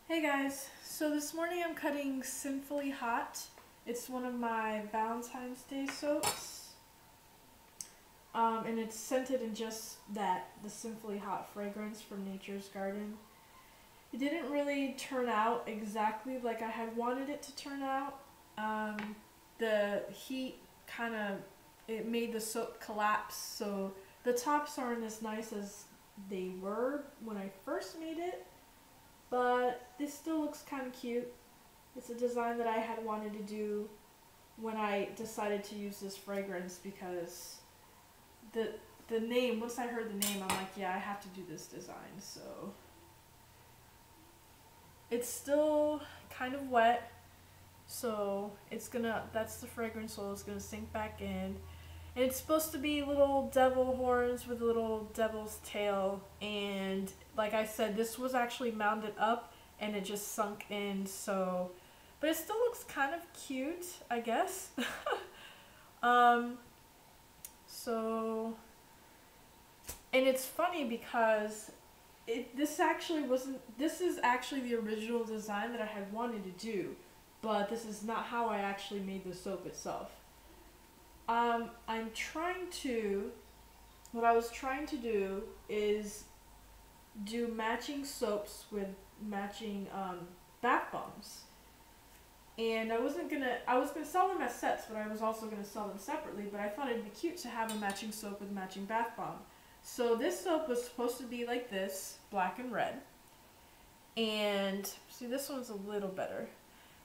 Hey guys, so this morning I'm cutting Sinfully Hot. It's one of my Valentine's Day soaps. And it's scented in just the Sinfully Hot fragrance from Nature's Garden. It didn't really turn out exactly like I had wanted it to turn out. The heat it made the soap collapse, so the tops aren't as nice as they were when I first made it. But this still looks kind of cute. It's a design that I had wanted to do when I decided to use this fragrance because the name, once I heard the name, I'm like, yeah, I have to do this design. So it's still kind of wet, so that's the fragrance oil, it's gonna sink back in. And it's supposed to be little devil horns with a little devil's tail, and like I said, this was actually mounded up and it just sunk in, so but it still looks kind of cute, I guess. So and it's funny because this is actually the original design that I had wanted to do, but this is not how I actually made the soap itself. What I was trying to do is do matching soaps with matching bath bombs. And I was gonna sell them as sets, but I was also gonna sell them separately, but I thought it'd be cute to have a matching soap with matching bath bomb. So this soap was supposed to be like this, black and red. And see, this one's a little better.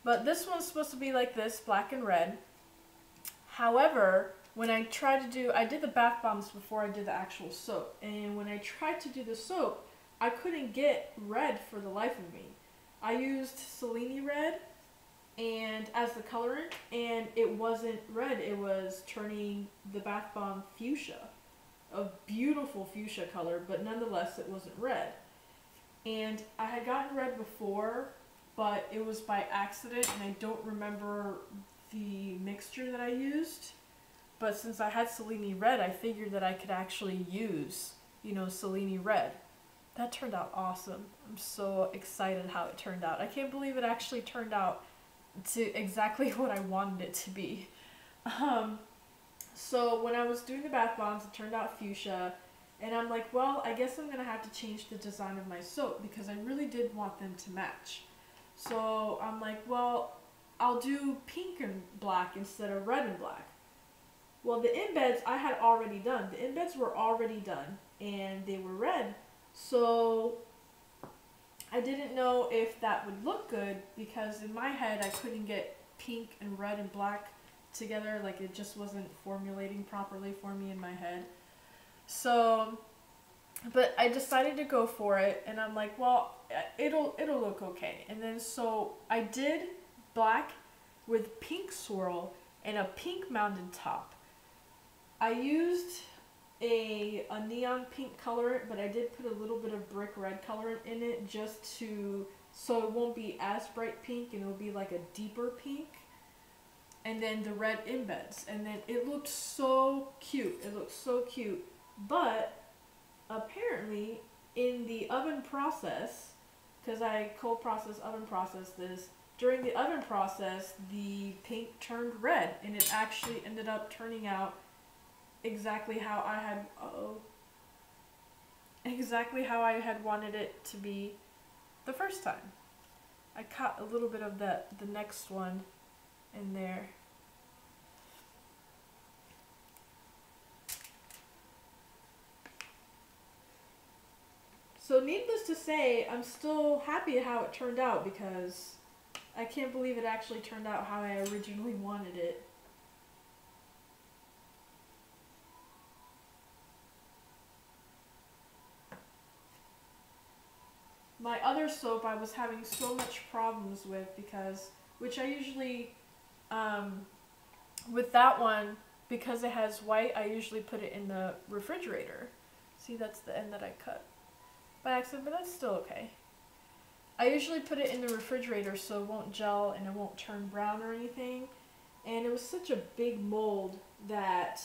But this one's supposed to be like this, black and red. However, when I did the bath bombs before I did the actual soap, and when I tried to do the soap, I couldn't get red for the life of me. I used Selene red and as the colorant, and it wasn't red, it was turning the bath bomb fuchsia. A beautiful fuchsia color, but nonetheless it wasn't red. And I had gotten red before, but it was by accident, and I don't remember the mixture that I used. But since I had Selene red, I figured that I could actually use, Selene red. That turned out awesome. I'm so excited how it turned out. I can't believe it actually turned out to exactly what I wanted it to be. So when I was doing the bath bombs, it turned out fuchsia, and I'm like, well, I guess I'm gonna have to change the design of my soap because I really did want them to match. So I'm like, well, I'll do pink and black instead of red and black. Well, the embeds I had already done. The embeds were already done, and they were red. So I didn't know if that would look good because in my head I couldn't get pink and red and black together. Like, it just wasn't formulating properly for me in my head. So, but I decided to go for it, and I'm like, well, it'll look okay. And then so I did black with pink swirl and a pink mounted top. I used a neon pink colorant, but I did put a little bit of brick red colorant in it just so it won't be as bright pink, and it'll be like a deeper pink. And then the red embeds, and then it looked so cute. It looked so cute. But apparently in the oven process, because I cold process, oven process this, during the oven process the pink turned red, and it actually ended up turning out exactly how I had wanted it to be the first time. I caught a little bit of the next one in there. So needless to say, I'm still happy how it turned out because I can't believe it actually turned out how I originally wanted it. My other soap I was having so much problems with which I usually, with that one, because it has white, I usually put it in the refrigerator. See, that's the end that I cut by accident, but that's still okay. I usually put it in the refrigerator so it won't gel and it won't turn brown or anything. And it was such a big mold that,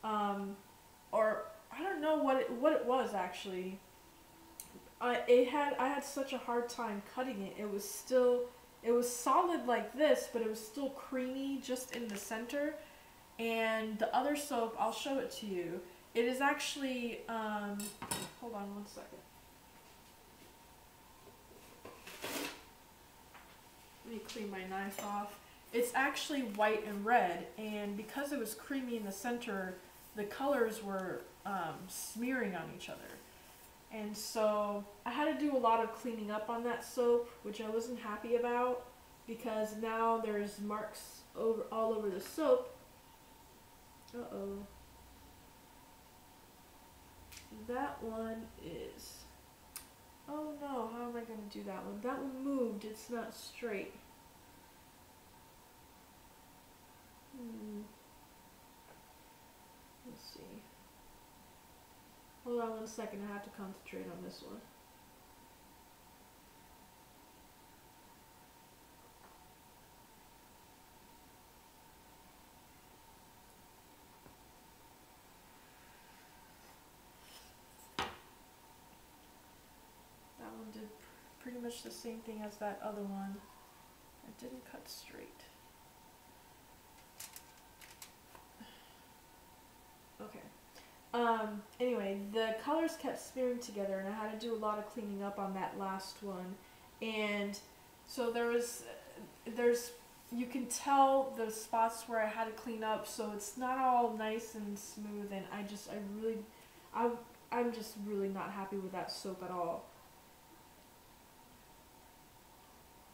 or I don't know what it was actually. I had such a hard time cutting it. It was solid like this, but it was still creamy just in the center. And the other soap, I'll show it to you. It is actually hold on one second. Let me clean my knife off. It's actually white and red, and because it was creamy in the center, the colors were smearing on each other. And so I had to do a lot of cleaning up on that soap, which I wasn't happy about because now there's marks all over the soap. Uh-oh. That one is... Oh no, how am I going to do that one? That one moved, it's not straight. Let's see. Hold on one second, I have to concentrate on this one. That one did pretty much the same thing as that other one. It didn't cut straight. Okay. Anyway, the colors kept smearing together and I had to do a lot of cleaning up on that last one. And so you can tell the spots where I had to clean up, so it's not all nice and smooth, and I'm just really not happy with that soap at all.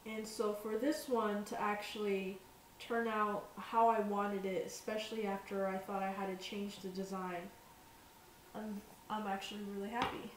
And so for this one to actually turn out how I wanted it, especially after I thought I had to change the design, I'm actually really happy.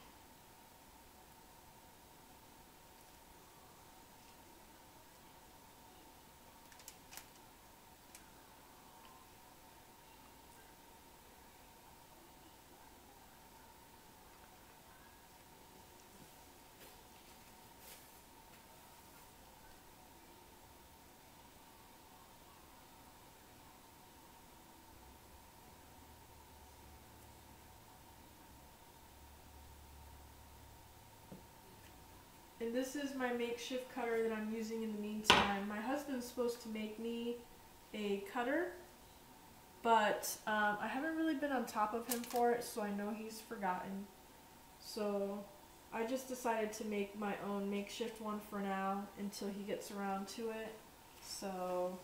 And this is my makeshift cutter that I'm using in the meantime. My husband's supposed to make me a cutter, but I haven't really been on top of him for it, so I know he's forgotten. So I just decided to make my own makeshift one for now until he gets around to it. So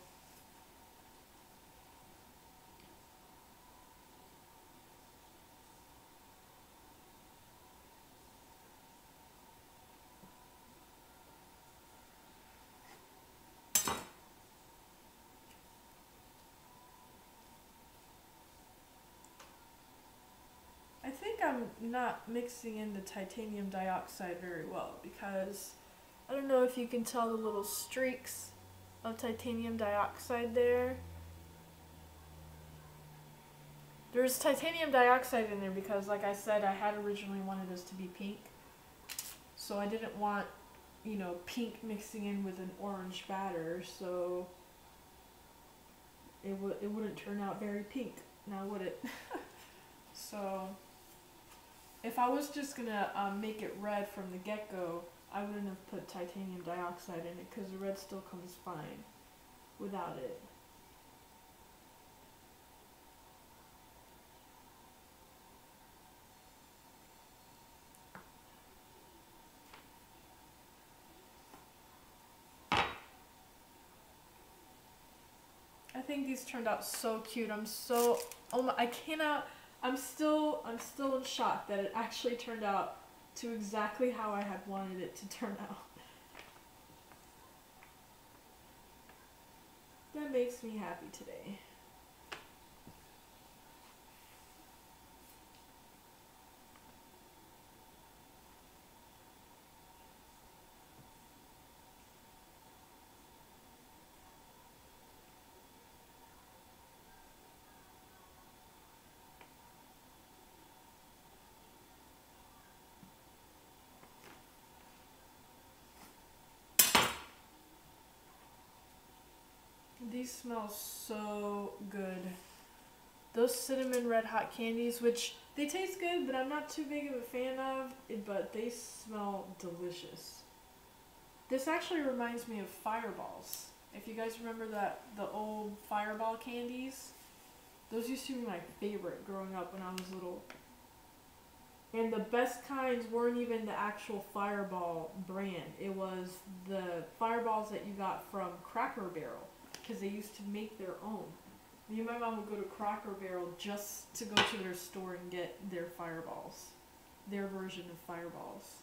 I think I'm not mixing in the titanium dioxide very well because I don't know if you can tell the little streaks of titanium dioxide there. There's titanium dioxide in there because, like I said, I had originally wanted this to be pink. So I didn't want, you know, pink mixing in with an orange batter, so it wouldn't turn out very pink, now would it? So if I was just gonna make it red from the get-go, I wouldn't have put titanium dioxide in it because the red still comes fine without it. I think these turned out so cute. I'm still in shock that it actually turned out to exactly how I had wanted it to turn out. That makes me happy today. These smell so good. those cinnamon red hot candies, which they taste good, but I'm not too big of a fan of it, but they smell delicious. This actually reminds me of Fireballs. If you guys remember the old Fireball candies, those used to be my favorite growing up when I was little. And the best kinds weren't even the actual Fireball brand. It was the Fireballs that you got from Cracker Barrel, because they used to make their own. Me and my mom would go to Cracker Barrel just to go to their store and get their Fireballs. Their version of Fireballs.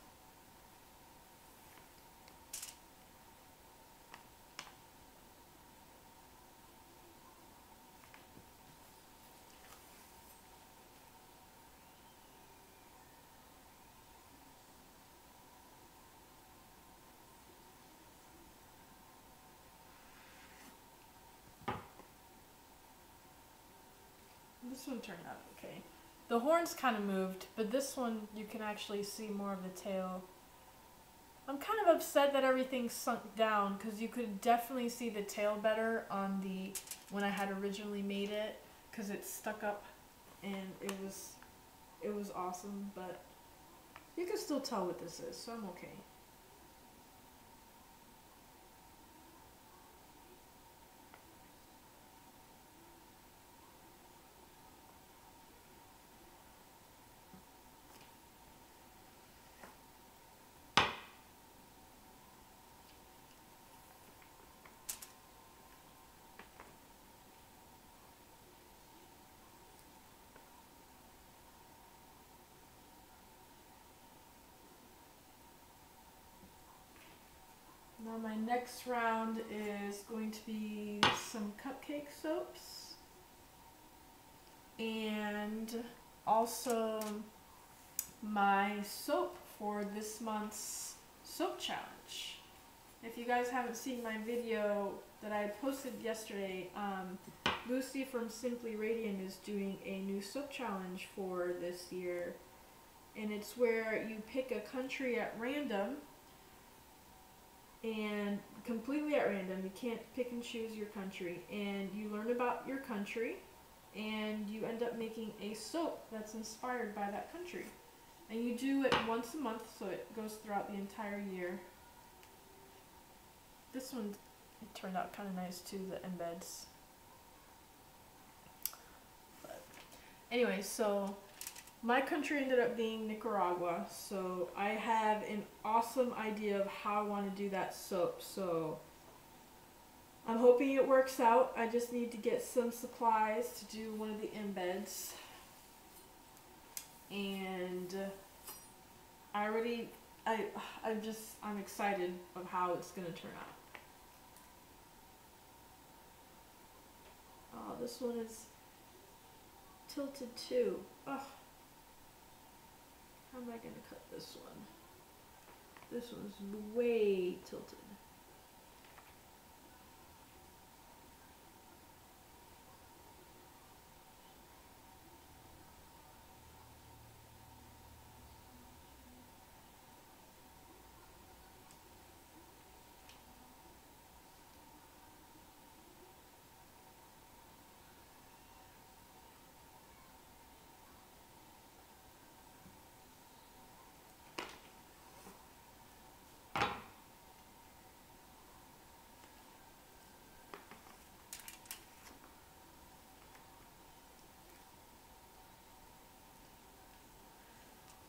This one turned out okay. The horns kind of moved, but this one you can actually see more of the tail. I'm kind of upset that everything's sunk down because you could definitely see the tail better on the when I had originally made it, because it stuck up and it was awesome, but you can still tell what this is, so I'm okay. Now my next round is going to be some cupcake soaps and also my soap for this month's soap challenge. If you guys haven't seen my video that I posted yesterday, Lucy from Simply Radiant is doing a new soap challenge for this year, and it's where you pick a country at random, and completely at random, you can't pick and choose your country, and you learn about your country and you end up making a soap that's inspired by that country, and you do it once a month, so it goes throughout the entire year. This one, it turned out kind of nice too, the embeds. But anyway, so my country ended up being Nicaragua, so I have an awesome idea of how I want to do that soap, so I'm hoping it works out. I just need to get some supplies to do one of the embeds, and I'm excited of how it's going to turn out. Oh, this one is tilted too. Ugh. How am I going to cut this one? This one's way tilted.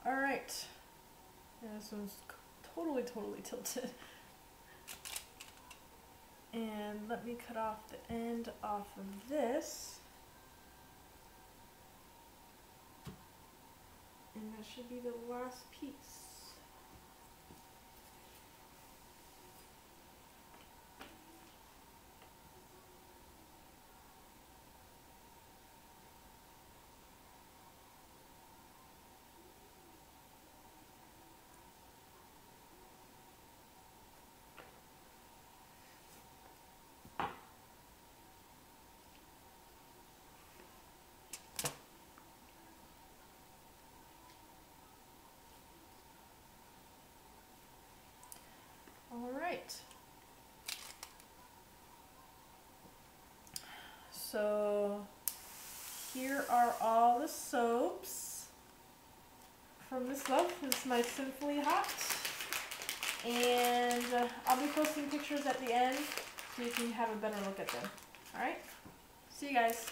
Alright, yeah, this one's totally tilted. And let me cut off the end off of this. And that should be the last piece. Alright, so here are all the soaps from this love. This is my Sinfully Hot. And I'll be posting pictures at the end so you can have a better look at them. Alright? See you guys.